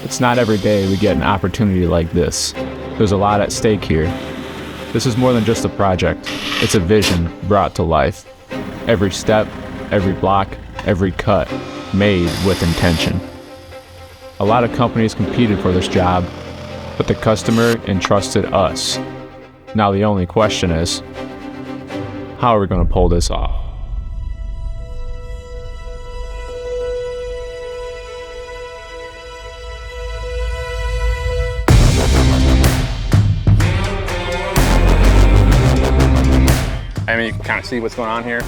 It's not every day we get an opportunity like this. There's a lot at stake here. This is more than just a project. It's a vision brought to life. Every step, every block, every cut, made with intention. A lot of companies competed for this job, but the customer entrusted us. Now the only question is, how are we going to pull this off? I mean, you can kind of see what's going on here.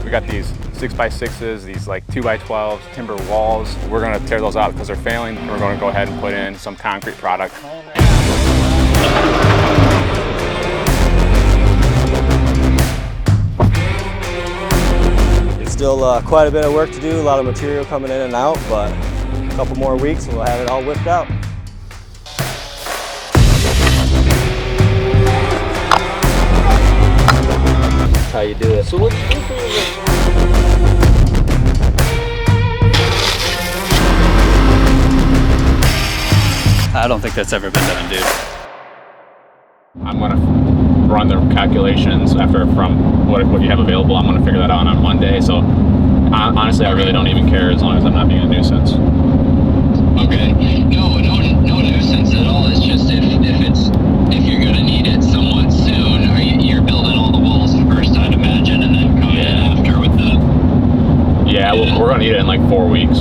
We got these 6x6s, these like 2x12s, timber walls. We're gonna tear those out because they're failing. We're gonna go ahead and put in some concrete product. It's still quite a bit of work to do, a lot of material coming in and out, but a couple more weeks and we'll have it all whipped out. How you do it. So what's I don't think that's ever been done, dude. I'm gonna run the calculations from what you have available. I'm gonna figure that out on Monday. So honestly, I really don't even care as long as I'm not being a nuisance. Okay. No nuisance at all. It's just if you're gonna need it somewhat soon, you're building all the walls first, I'd imagine, and then coming in after with the. Yeah, we're gonna need it in like 4 weeks.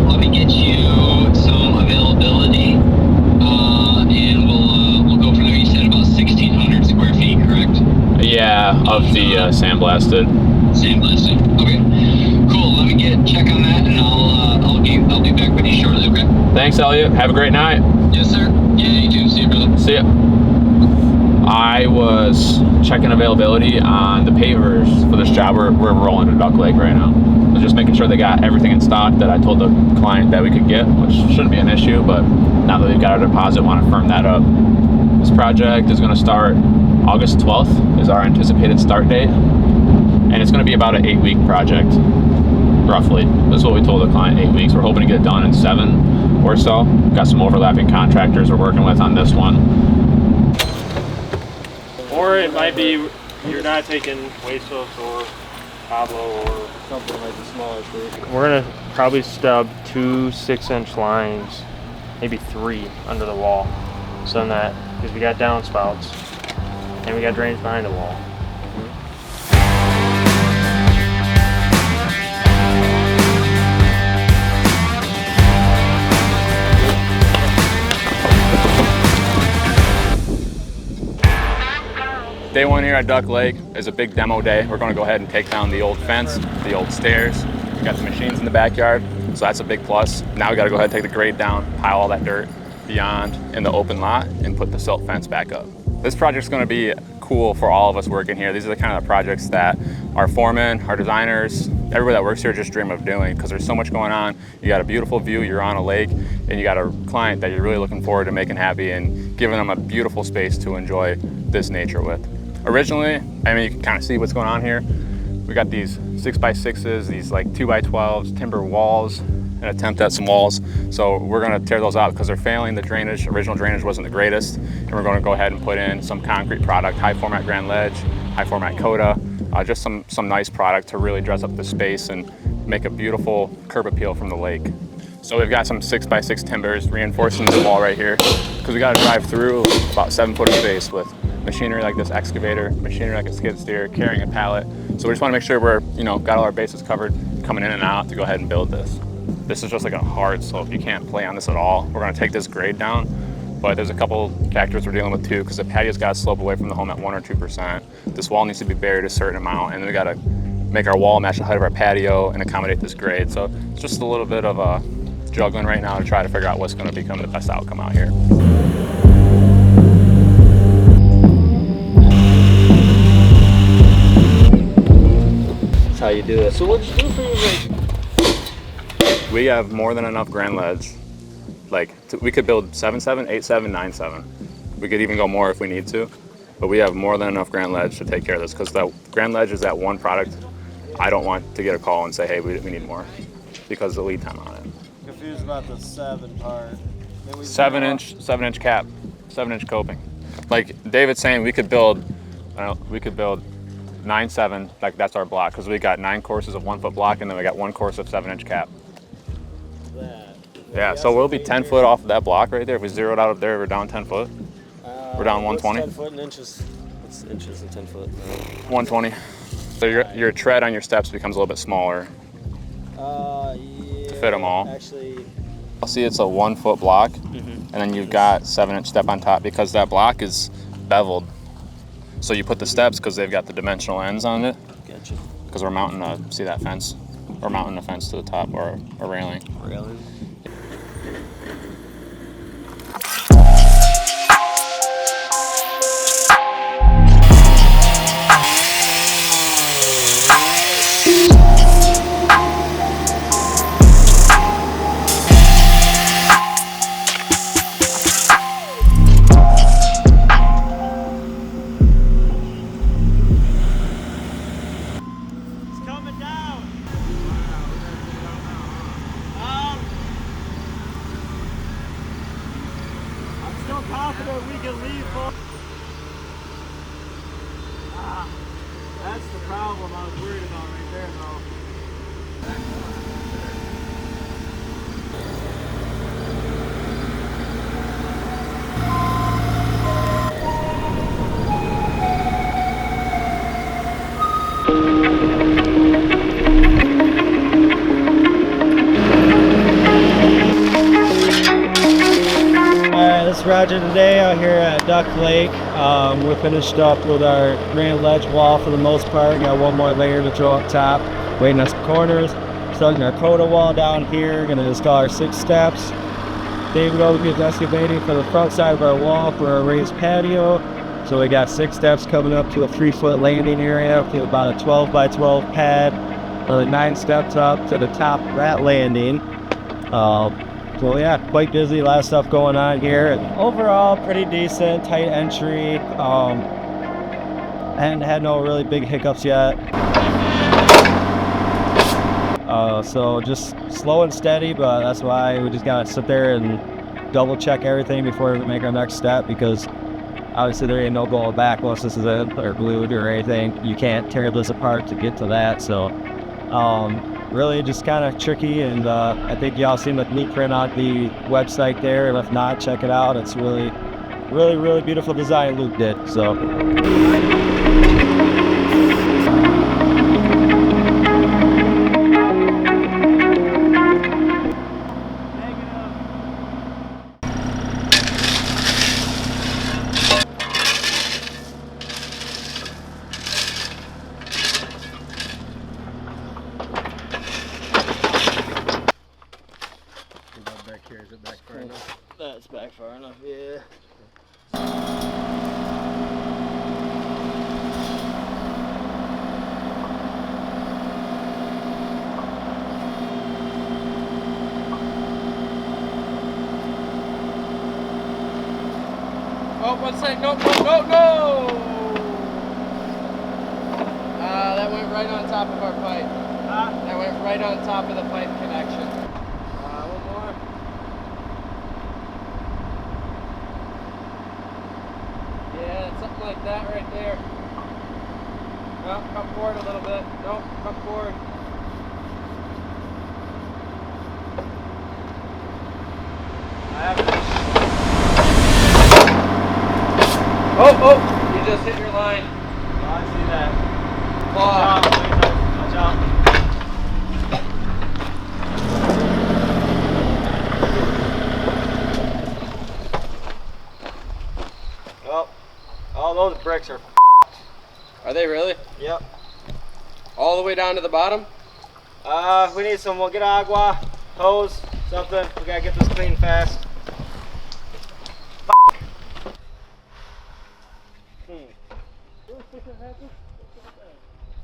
Let me get you some availability, and we'll go from there. You said about 1,600 square feet, correct? Yeah, of the sandblasted. Sandblasting. Okay. Cool. Let me check on that, and I'll be back with you shortly. Okay. Thanks, Elliot. Have a great night. Yes, sir. Yeah, you too. See you, brother. See ya. I was checking availability on the pavers for this job. We're rolling to Duck Lake right now. So just making sure they got everything in stock that I told the client that we could get, which shouldn't be an issue, but now that we've got our deposit, want to firm that up. This project is going to start August 12th is our anticipated start date, and it's going to be about an 8-week project, roughly. This is what we told the client, 8 weeks. We're hoping to get it done in 7 or so. Got some overlapping contractors we're working with on this one. Or it might be you're not taking Huesos or Pablo or something like the smaller tree. we're gonna probably stub 2 6-inch lines, maybe 3 under the wall. So in that, because we got downspouts and we got drains behind the wall. Day one here at Duck Lake is a big demo day. We're gonna go ahead and take down the old fence, the old stairs. We got the machines in the backyard, so that's a big plus. Now we gotta go ahead and take the grade down, pile all that dirt beyond in the open lot, and put the silt fence back up. This project's gonna be cool for all of us working here. These are the kind of projects that our foremen, our designers, everybody that works here just dream of doing, because there's so much going on. You got a beautiful view, you're on a lake, and you got a client that you're really looking forward to making happy and giving them a beautiful space to enjoy this nature with. Originally, I mean, you can kind of see what's going on here. We got these 6x6s, these like 2x12s, timber walls, an attempt at some walls. So we're gonna tear those out because they're failing. The drainage, original drainage wasn't the greatest. And we're gonna go ahead and put in some concrete product, high format Grand Ledge, high format Coda, just some nice product to really dress up the space and make a beautiful curb appeal from the lake. So we've got some 6x6 timbers reinforcing the wall right here, because we gotta drive through about 7 foot of space with machinery like this excavator, machinery like a skid steer, carrying a pallet. So we just wanna make sure we're, got all our bases covered coming in and out to go ahead and build this. This is just like a hard slope. You can't play on this at all. We're gonna take this grade down, but there's a couple factors we're dealing with too, because the patio's gotta slope away from the home at 1 or 2%. This wall needs to be buried a certain amount, and then we gotta make our wall match the height of our patio and accommodate this grade. So it's just a little bit of a juggling right now to try to figure out what's gonna become the best outcome out here. That's how you do it. So what'd you do for your rate? We have more than enough Grand Ledge. We could build 7.7, 8.7, 9.7. We could even go more if we need to, but we have more than enough Grand Ledge to take care of this, because the Grand Ledge is that one product I don't want to get a call and say, hey, we need more, because of the lead time on it. confused about the 7 part. Then we 7-inch cap, 7-inch coping. Like David's saying, we could build 9/7, like that's our block, because we got 9 courses of 1 foot block, and then we got 1 course of 7-inch cap. That. Yeah, so we'll be 10 foot off of that block right there. If we zeroed out of there, we're down 10 foot. We're down 120. 10 foot and inches. What's inches and 10 foot? 120. So your tread on your steps becomes a little bit smaller. Yeah. To fit them all. Actually. I'll see it's a 1 foot block, and then you've got 7-inch step on top because that block is beveled. So you put the steps because they've got the dimensional ends on it. Gotcha. Because we're mounting see that fence? We're mounting a fence to the top or a railing. Railing. Confident we can leave. That's the problem I was worried about right there, though. Roger today out here at Duck Lake. We're finished up with our granite ledge wall for the most part. Got one more layer to throw up top. Waiting on some corners. Starting our coda wall down here. Gonna install our 6 steps. David over is excavating for the front side of our wall for our raised patio. So we got 6 steps coming up to a 3-foot landing area with about a 12 by 12 pad. Another 9 steps up to the top of that landing. So yeah, quite busy, a lot of stuff going on here. Overall, pretty decent, tight entry. And had no really big hiccups yet. So just slow and steady, but that's why we just gotta sit there and double check everything before we make our next step, because obviously there ain't no going back once this is in or glued or anything. You can't tear this apart to get to that. So really just kind of tricky, and I think y'all seen the neat print on the website there, and if not, check it out. It's really beautiful design Luke did. So that's back far enough, yeah. Oh, one second, no! That went right on top of our pipe. That went right on top of the pipe connection. One more. Yeah, something like that right there. No, come forward a little bit. No, come forward. Oh, you just hit your line. Oh, I see that. Watch out. Well, all those bricks are f***ed. Are they really? Yep. All the way down to the bottom? We need some, we'll get agua, hose, something. We gotta get this clean fast.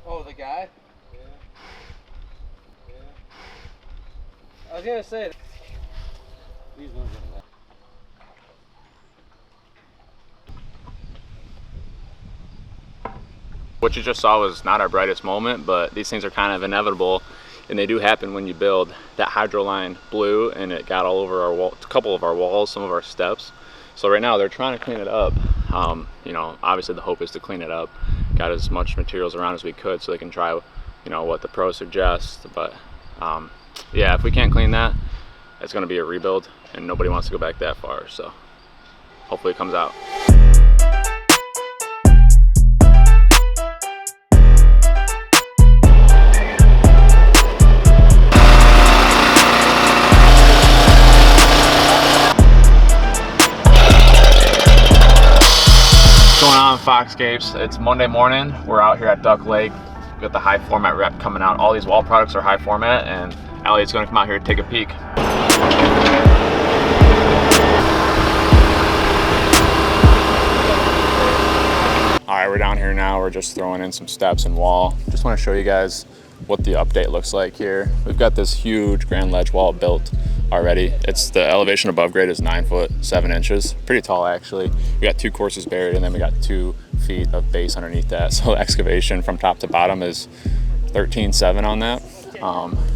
Oh, the guy? Yeah. I was gonna say. These ones are left. What you just saw was not our brightest moment, but these things are kind of inevitable and they do happen when you build. That hydro line blew and it got all over our wall, a couple of our walls, some of our steps. So right now they're trying to clean it up. You know, obviously the hope is to clean it up. Got as much materials around as we could so they can try, you know, what the pros suggest. But yeah, if we can't clean that, it's going to be a rebuild, and nobody wants to go back that far. So hopefully it comes out. Going on Foxscapes. It's Monday morning. We're out here at Duck Lake. We got the high format rep coming out. All these wall products are high format, and Elliot's going to come out here and take a peek. All right, we're down here now. We're just throwing in some steps and wall. Just want to show you guys what the update looks like here. We've got this huge grand ledge wall built already. It's the elevation above grade is 9 foot 7 inches. Pretty tall actually. We got 2 courses buried, and then we got 2 feet of base underneath that. So excavation from top to bottom is 13.7 on that.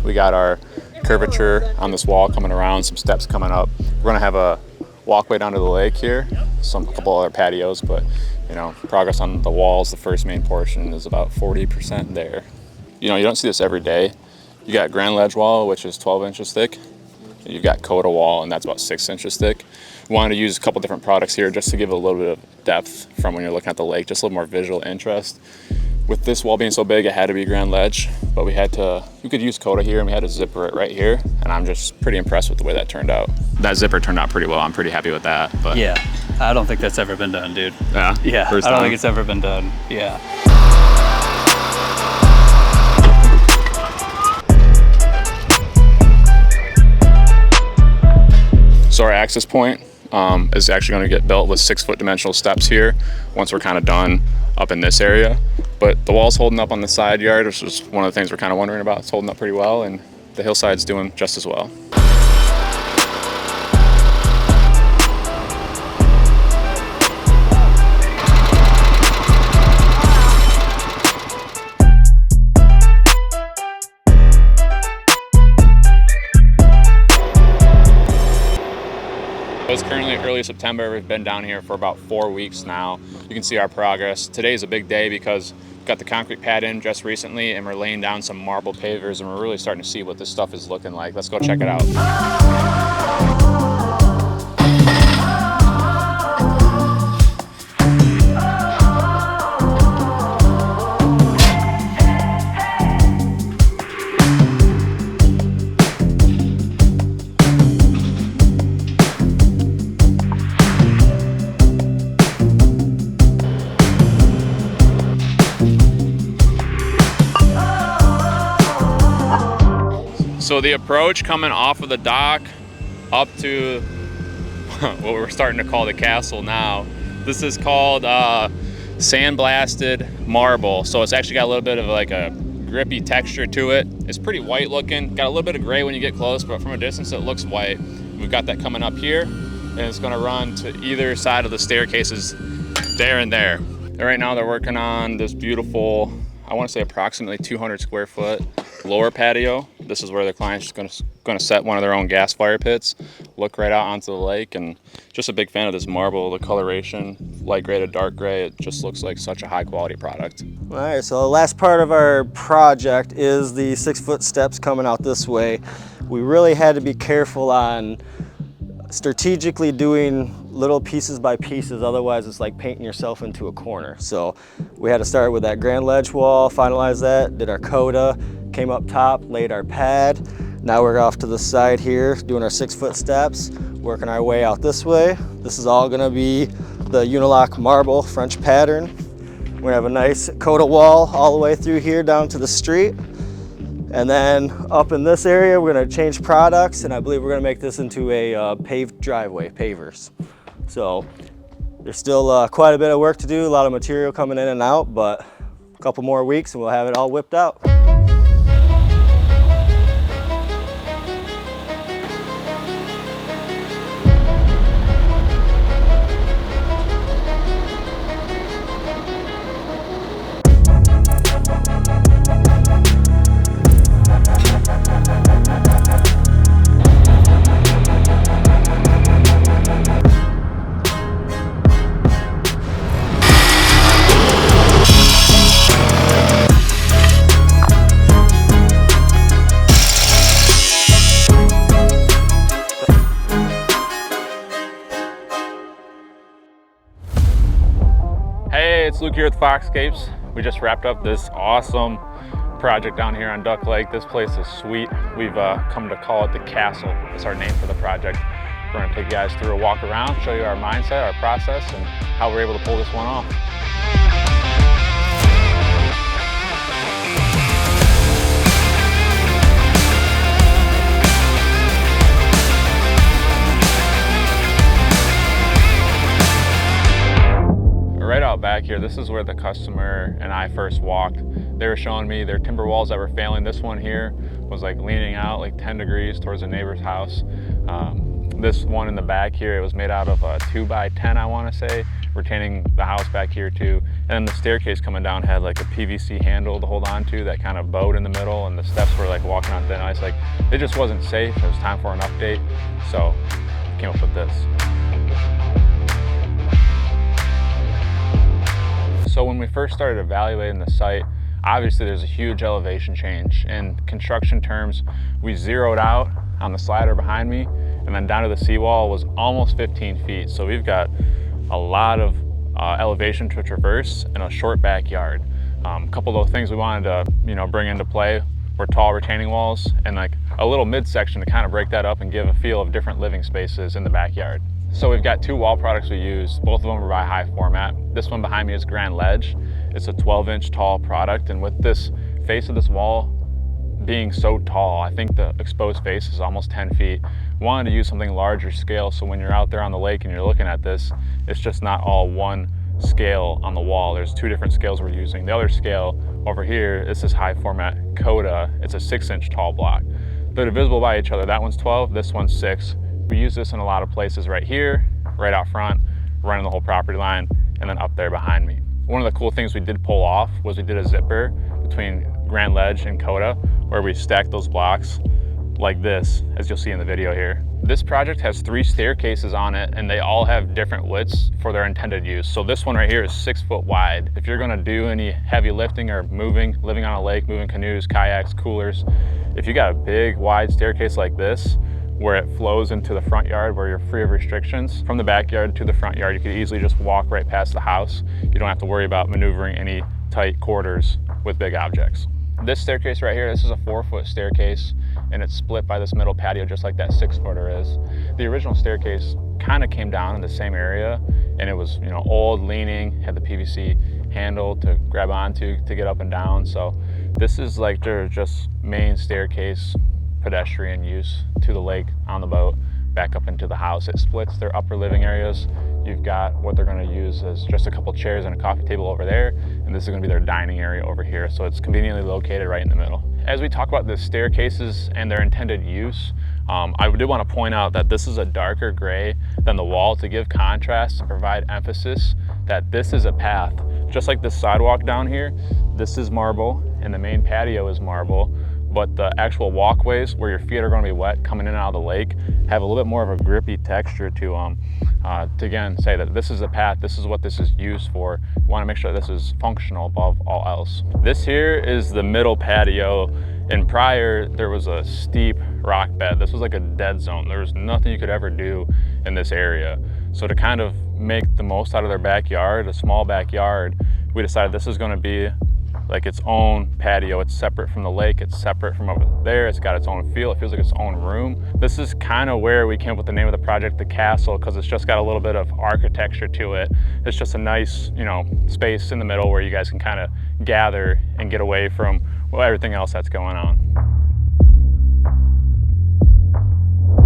We got our curvature on this wall coming around, some steps coming up. We're gonna have a walkway down to the lake here, a couple other patios, but you know, progress on the walls, the first main portion is about 40% there. You know, you don't see this every day. You got grand ledge wall, which is 12 inches thick. You've got coda wall, and that's about 6 inches thick. We wanted to use a couple different products here just to give it a little bit of depth from when you're looking at the lake, just a little more visual interest. With this wall being so big, it had to be grand ledge, but we could use coda here, and we had to zipper it right here, and I'm just pretty impressed with the way that turned out. That zipper turned out pretty well. I'm pretty happy with that. But Yeah, I don't think that's ever been done, dude. Yeah? Yeah, First I don't time? think it's ever been done. Yeah. So our access point is actually going to get built with 6 foot dimensional steps here once we're kind of done up in this area. But the wall's holding up on the side yard, which is one of the things we're kind of wondering about. It's holding up pretty well, and the hillside's doing just as well. It's currently early September. We've been down here for about 4 weeks now. You can see our progress. Today's a big day because we got the concrete pad in just recently, and we're laying down some marble pavers, and we're really starting to see what this stuff is looking like. Let's go check it out. So the approach coming off of the dock up to what we're starting to call the castle now, this is called sandblasted marble. So it's actually got a little bit of like a grippy texture to it. It's pretty white looking, got a little bit of gray when you get close, but from a distance it looks white. We've got that coming up here, and it's gonna run to either side of the staircases there and there. And right now they're working on this beautiful, I want to say approximately 200 square foot lower patio. This is where the client's going to set one of their own gas fire pits, look right out onto the lake, and just a big fan of this marble, the coloration, light gray to dark gray. It just looks like such a high quality product. All right, so the last part of our project is the 6 foot steps coming out this way. We really had to be careful on strategically doing little pieces by pieces, otherwise it's like painting yourself into a corner. So we had to start with that grand ledge wall, finalize that, did our coda, came up top, laid our pad. Now we're off to the side here, doing our 6 foot steps, working our way out this way. This is all gonna be the Unilock marble French pattern. We're gonna have a nice coda wall all the way through here down to the street. And then up in this area, we're gonna change products, and I believe we're gonna make this into a paved driveway, pavers. So there's still quite a bit of work to do, a lot of material coming in and out, but a couple more weeks and we'll have it all whipped out. Luke here with Foxscapes. We just wrapped up this awesome project down here on Duck Lake. This place is sweet. We've come to call it the Castle. It's our name for the project. We're gonna take you guys through a walk around, show you our mindset, our process, and how we're able to pull this one off. Right out back here, this is where the customer and I first walked. They were showing me their timber walls that were failing. This one here was like leaning out like 10 degrees towards a neighbor's house. This one in the back here, it was made out of a 2x10, I want to say, retaining the house back here too. And then the staircase coming down had like a PVC handle to hold on to that kind of bowed in the middle, and the steps were like walking on thin ice. Like, it just wasn't safe. It was time for an update, so I came up with this. So when we first started evaluating the site, obviously there's a huge elevation change. In construction terms, we zeroed out on the slider behind me, and then down to the seawall was almost 15 feet. So we've got a lot of elevation to traverse in a short backyard. A couple of things we wanted to bring into play were tall retaining walls and like a little midsection to kind of break that up and give a feel of different living spaces in the backyard. So we've got two wall products we use. Both of them are by high format. This one behind me is Grand Ledge. It's a 12-inch tall product, and with this face of this wall being so tall, I think the exposed face is almost 10 feet. Wanted to use something larger scale, so when you're out there on the lake and you're looking at this, it's just not all one scale on the wall. There's two different scales we're using. The other scale over here, this is high format Coda. It's a 6-inch tall block. They're divisible by each other. That one's 12, this one's 6. We use this in a lot of places right here, right out front, running the whole property line, and then up there behind me. One of the cool things we did pull off was we did a zipper between Grand Ledge and Coda, where we stacked those blocks like this, as you'll see in the video here. This project has 3 staircases on it, and they all have different widths for their intended use. So this one right here is 6 foot wide. If you're gonna do any heavy lifting or living on a lake, moving canoes, kayaks, coolers, if you got a big wide staircase like this, where it flows into the front yard where you're free of restrictions. From the backyard to the front yard, you could easily just walk right past the house. You don't have to worry about maneuvering any tight quarters with big objects. This staircase right here, this is a 4-foot staircase, and it's split by this middle patio just like that 6-footer is. The original staircase kind of came down in the same area, and it was old, leaning, had the PVC handle to grab onto to get up and down. So this is like their just main staircase pedestrian use to the lake on the boat, back up into the house. It splits their upper living areas. You've got what they're going to use as just a couple chairs and a coffee table over there, and this is going to be their dining area over here. So it's conveniently located right in the middle. As we talk about the staircases and their intended use, I did want to point out that this is a darker gray than the wall to give contrast and provide emphasis that this is a path. Just like this sidewalk down here, this is marble and the main patio is marble, but the actual walkways where your feet are going to be wet coming in and out of the lake have a little bit more of a grippy texture to them. To again say that this is a path, this is what this is used for. We want to make sure this is functional above all else. This here is the middle patio, and prior there was a steep rock bed. This was like a dead zone. There was nothing you could ever do in this area. So to kind of make the most out of their backyard, a small backyard, we decided this is going to be like its own patio. It's separate from the lake, it's separate from over there, it's got its own feel, it feels like its own room. This is kind of where we came up with the name of the project, the Castle, because it's just got a little bit of architecture to it. It's just a nice space in the middle where you guys can kind of gather and get away from everything else that's going on.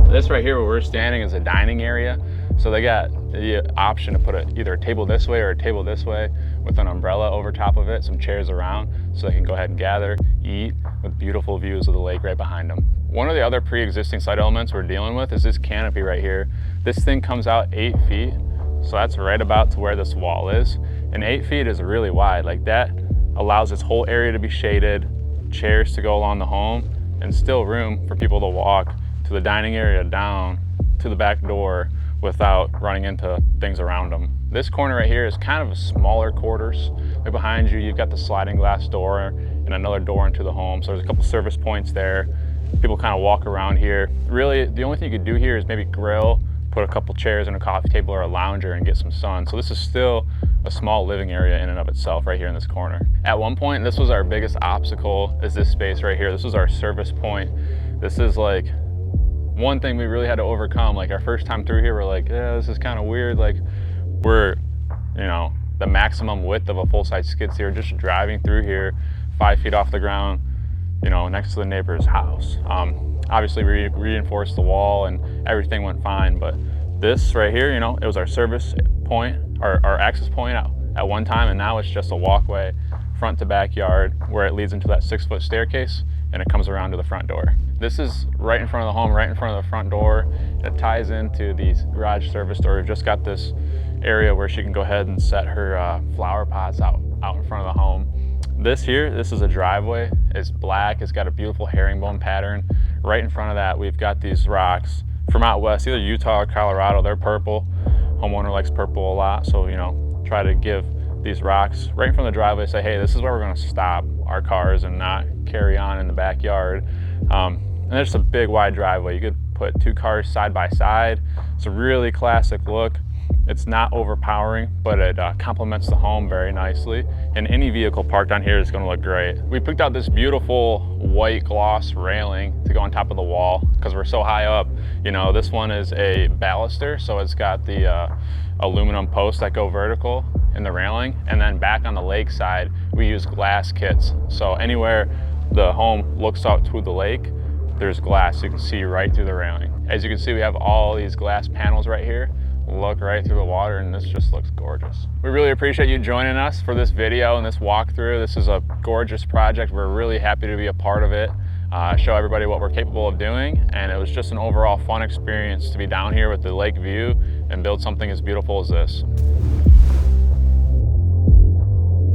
This right here where we're standing is a dining area. So they got the option to put either a table this way or a table this way with an umbrella over top of it, some chairs around, so they can go ahead and gather, eat, with beautiful views of the lake right behind them. One of the other pre-existing site elements we're dealing with is this canopy right here. This thing comes out 8 feet, so that's right about to where this wall is. And 8 feet is really wide. Like, that allows this whole area to be shaded, chairs to go along the home, and still room for people to walk to the dining area down to the back door without running into things around them. This corner right here is kind of a smaller quarters. Right behind you, you've got the sliding glass door and another door into the home. So there's a couple service points there. People kind of walk around here. Really, the only thing you could do here is maybe grill, put a couple chairs and a coffee table or a lounger and get some sun. So this is still a small living area in and of itself right here in this corner. At one point, this was our biggest obstacle, is this space right here. This was our service point. This is like one thing we really had to overcome. Like our first time through here, we're like, yeah, this is kind of weird. Like we're, you know, the maximum width of a full-size skid steer just driving through here 5 feet off the ground, you know, next to the neighbor's house. Obviously we reinforced the wall and everything went fine, but this right here, you know, it was our service point, our access point at one time, and now it's just a walkway front to backyard where it leads into that 6-foot staircase and it comes around to the front door. This is right in front of the home, right in front of the front door. It ties into the garage service door. We've just got this area where she can go ahead and set her flower pots out in front of the home. This here, this is a driveway. It's black, it's got a beautiful herringbone pattern. Right in front of that, we've got these rocks from out west, either Utah or Colorado. They're purple. Homeowner likes purple a lot, so, you know, try to give these rocks right in front of the driveway, say, hey, this is where we're gonna stop our cars and not carry on in the backyard. And there's a big wide driveway. You could put 2 cars side by side. It's a really classic look. It's not overpowering, but it complements the home very nicely. And any vehicle parked on here is gonna look great. We picked out this beautiful white gloss railing to go on top of the wall because we're so high up. You know, this one is a baluster, so it's got the aluminum posts that go vertical in the railing. And then back on the lake side, we use glass kits. So anywhere the home looks out to the lake, there's glass. You can see right through the railing. As you can see, we have all these glass panels right here. Look right through the water, and this just looks gorgeous. We really appreciate you joining us for this video and this walkthrough. This is a gorgeous project. We're really happy to be a part of it, show everybody what we're capable of doing, and it was just an overall fun experience to be down here with the lake view and build something as beautiful as this.